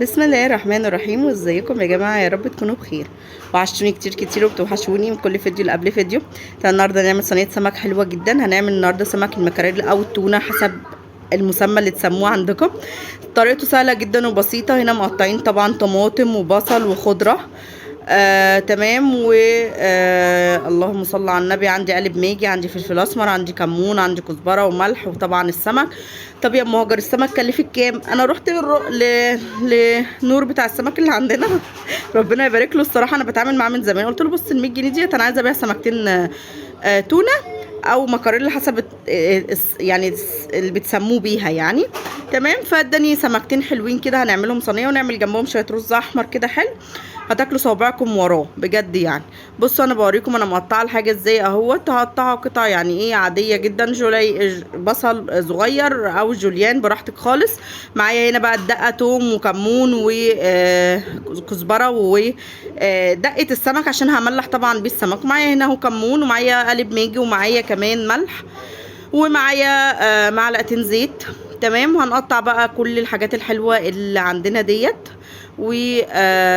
بسم الله الرحمن الرحيم، وازيكم يا جماعه؟ يا رب تكونوا بخير. وحشتوني كتير كتير وبتوحشوني من كل فيديو اللي قبل فيديو. النهارده هنعمل صينيه سمك حلوه جدا. هنعمل النهارده سمك المكاريل او التونه حسب المسمى اللي تسموه عندكم. طريقته سهله جدا وبسيطه. هنا مقطعين طبعا طماطم وبصل وخضره. تمام. و اللهم صل على النبي. عندي قلب ماجي، عندي فلفل اسمر، عندي كمون، عندي كزبره وملح، وطبعا السمك. طب يا ام هاجر، السمك كلفك كام؟ انا رحت لنور بتاع السمك اللي عندنا ربنا يبارك له. الصراحه انا بتعامل معاه من زمان. قلت له بص، ال 100 جنيه ديت انا عايزه ابيع سمكتين تونه او مكاريل حسب يعني اللي بتسموه بيها يعني. تمام. فاداني سمكتين حلوين كده، هنعملهم صينيه ونعمل جنبهم شويه رز احمر كده حلو. هتاكلوا صوابعكم وراه بجد يعني. بصوا انا بوريكم انا مقطعه الحاجه ازاي اهوت. هقطعها قطع يعني ايه عاديه جدا. بصل صغير او جوليان براحتك خالص. معايا هنا بقى الدقه، توم وكمون وكزبره ودقه السمك عشان هملح طبعا بيه السمك. معايا هنا اهو كمون، ومعايا قالب ماجي، ومعايا كمان ملح، ومعايا معلقتين زيت. تمام. هنقطع بقى كل الحاجات الحلوه اللي عندنا ديت.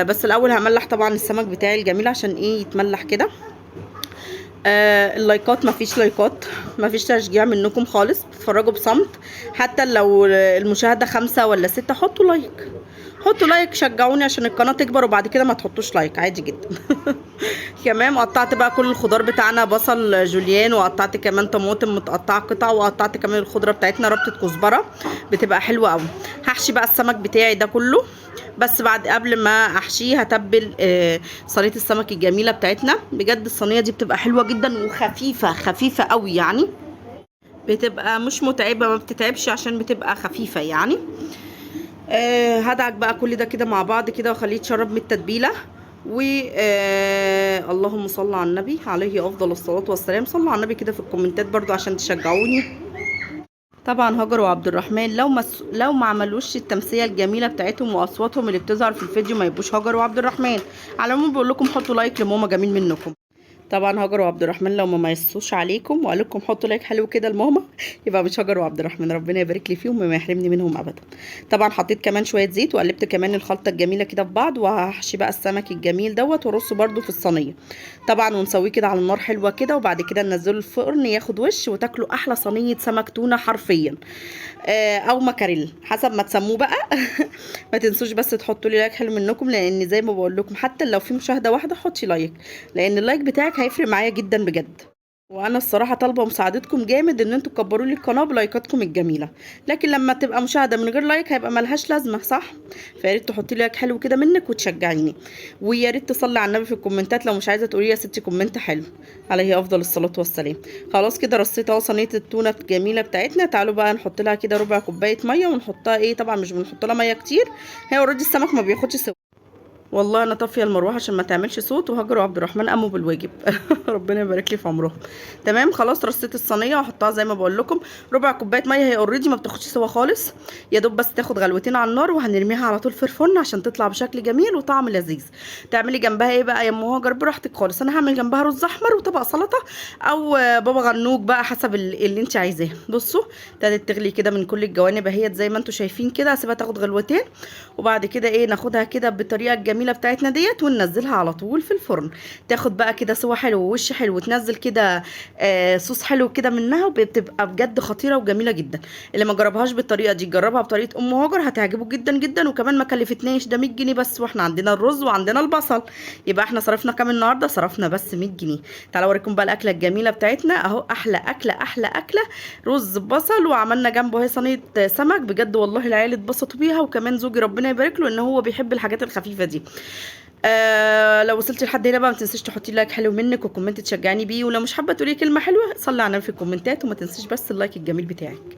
بس الاول هملح طبعا السمك بتاعي الجميل عشان ايه يتملح كده. اللايكات، مفيش لايكات، مفيش تشجيع منكم خالص. بتتفرجوا بصمت. حتى لو المشاهدة 5 ولا 6 حطوا لايك. حطوا لايك، شجعوني عشان القناة تكبر. وبعد كده ما تحطوش لايك عادي جدا كمان قطعت بقى كل الخضار بتاعنا، بصل جوليان، وقطعت كمان طماطم متقطعه قطع، وقطعت كمان الخضره بتاعتنا ربطه كزبره بتبقى حلوه قوي. هحشي بقى السمك بتاعي ده كله. بس بعد قبل ما احشيه هتبل صينيه السمك الجميله بتاعتنا. بجد الصينيه دي بتبقى حلوه جدا وخفيفه خفيفه قوي يعني. بتبقى مش متعبه، ما بتتعبش عشان بتبقى خفيفه يعني. هدعك بقى كل ده كده مع بعض كده واخليه يتشرب من التتبيله. و اللهم صل على النبي عليه افضل الصلاه والسلام. صلوا على النبي كده في الكومنتات برضو عشان تشجعوني. طبعا هاجر وعبد الرحمن لو ما عملوش التمثيليه الجميله بتاعتهم واصواتهم اللي بتظهر في الفيديو ما يبقوش هاجر وعبد الرحمن. على العموم بقول لكم حطوا لايك لماما، جميل منكم. طبعا هاجر وعبد الرحمن لو ما يصوش عليكم وقال لكم حطوا لايك حلو كده لماما يبقى مش هاجر وعبد الرحمن. ربنا يبارك لي فيهم وما يحرمني منهم ابدا. طبعا حطيت كمان شويه زيت وقلبت كمان الخلطه الجميله كده في بعض. وهحشي بقى السمك الجميل دوت وارصه برده في الصينيه. طبعا ونسويه كده على النار حلوه كده. وبعد كده ننزله الفرن ياخد وش وتاكلوا احلى صينيه سمك تونه حرفيا. او مكاريل حسب ما تسموه بقى ما تنسوش بس تحطوا لي لايك حلو منكم، لان زي ما بقول لكم حتى لو في مشاهده واحده حطي لايك، لان اللايك بتاعك هيفرق معايا جدا بجد. وانا الصراحه طالبه مساعدتكم جامد ان انتوا تكبروا لي القناه بلايكاتكم الجميله. لكن لما تبقى مشاهده من غير لايك هيبقى ملهاش لازمه، صح؟ فيا ريت تحطي لي لايك حلو كده منك وتشجعيني. ويا ريت تصلي على النبي في الكومنتات لو مش عايزه تقولي يا ستي كومنت حلو. عليه افضل الصلاه والسلام. خلاص كده رصيت اهو صينيه التونه الجميله بتاعتنا. تعالوا بقى نحط لها كده ربع كوبايه ميه ونحطها ايه. طبعا مش بنحط لها ميه كتير، هي اوريدي السمك ما بياخدش سوا. والله انا طافيه المروحه عشان ما تعملش صوت. وهاجر وعبد الرحمن قاموا بالواجب ربنا يبارك لي في عمرهم. تمام. خلاص رصيت الصينيه واحطها زي ما بقول لكم ربع كوبايه ميه. هي اوريدي ما بتاخدش سوا خالص، يا دوب بس تاخد غلوتين على النار. وهنرميها على طول في الفرن عشان تطلع بشكل جميل وطعم لذيذ. تعملي جنبها ايه بقى يا ام هاجر؟ براحتك خالص. انا هعمل جنبها رز احمر وطبق سلطه او بابا غنوج بقى حسب اللي انت عايزاه. بصوا ابتدت تغلي كده من كل الجوانب اهيت زي ما انتم شايفين كده. هسيبها تاخد غلوتين وبعد كده ايه ناخدها كده بالطريقه الجميله بتاعتنا ديت وننزلها على طول في الفرن. تاخد بقى كده سوا حلو ووش حلو وتنزل كده صوص حلو كده منها. وبتبقى بجد خطيره وجميله جدا. اللي ما جربهاش بالطريقه دي جربها بطريقه ام هاجر هتعجبه جدا جدا. وكمان ما كلفتناش، ده 100 جنيه بس. واحنا عندنا الرز وعندنا البصل. يبقى احنا صرفنا كام النهارده؟ صرفنا بس 100 جنيه. تعالوا اوريكم بقى الاكله الجميله بتاعتنا اهو. احلى اكله احلى اكله رز ببصل، وعملنا جنبه اهي صينيه سمك. بجد والله العيال اتبسطوا بيها، وكمان زوجي ربنا يبارك له ان هو بيحب الحاجات الخفيفه دي. لو وصلتي لحد هنا بقى ما تنسيش تحطي لايك حلو منك وكومنت تشجعني بيه. ولو مش حابه تقولي كلمه حلوه صلي على النبي في الكومنتات. وما تنسيش بس اللايك الجميل بتاعك.